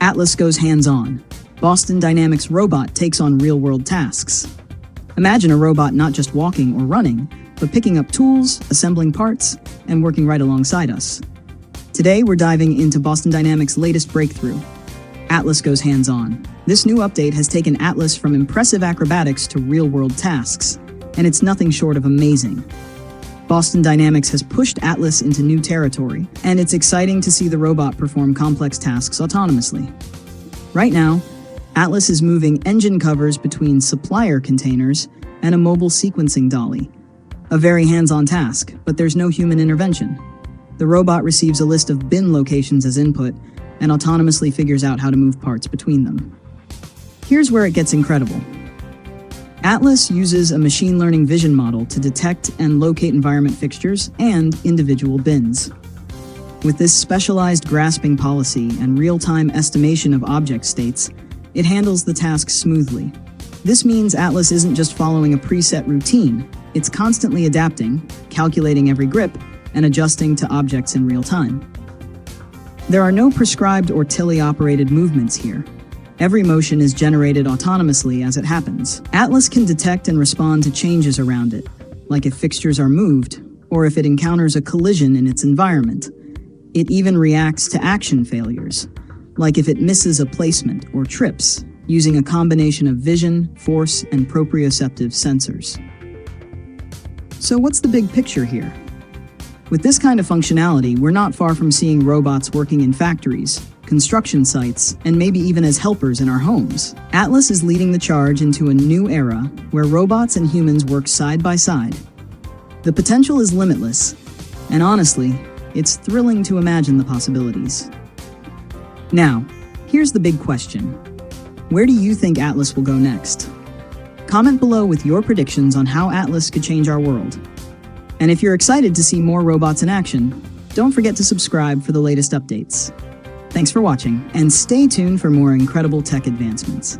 Atlas goes hands-on. Boston Dynamics robot takes on real-world tasks. Imagine a robot not just walking or running, but picking up tools, assembling parts, and working right alongside us. Today, we're diving into Boston Dynamics' latest breakthrough. Atlas goes hands-on. This new update has taken Atlas from impressive acrobatics to real-world tasks, and it's nothing short of amazing. Boston Dynamics has pushed Atlas into new territory, and it's exciting to see the robot perform complex tasks autonomously. Right now, Atlas is moving engine covers between supplier containers and a mobile sequencing dolly. A very hands-on task, but there's no human intervention. The robot receives a list of bin locations as input and autonomously figures out how to move parts between them. Here's where it gets incredible. Atlas uses a machine learning vision model to detect and locate environment fixtures and individual bins. With this specialized grasping policy and real-time estimation of object states, it handles the task smoothly. This means Atlas isn't just following a preset routine, it's constantly adapting, calculating every grip, and adjusting to objects in real time. There are no prescribed or teleoperated movements here. Every motion is generated autonomously as it happens. Atlas can detect and respond to changes around it, like if fixtures are moved, or if it encounters a collision in its environment. It even reacts to action failures, like if it misses a placement or trips, using a combination of vision, force, and proprioceptive sensors. So what's the big picture here? With this kind of functionality, we're not far from seeing robots working in factories, construction sites, and maybe even as helpers in our homes. Atlas is leading the charge into a new era where robots and humans work side by side. The potential is limitless, and honestly, it's thrilling to imagine the possibilities. Now, here's the big question. Where do you think Atlas will go next? Comment below with your predictions on how Atlas could change our world. And if you're excited to see more robots in action, don't forget to subscribe for the latest updates. Thanks for watching, and stay tuned for more incredible tech advancements.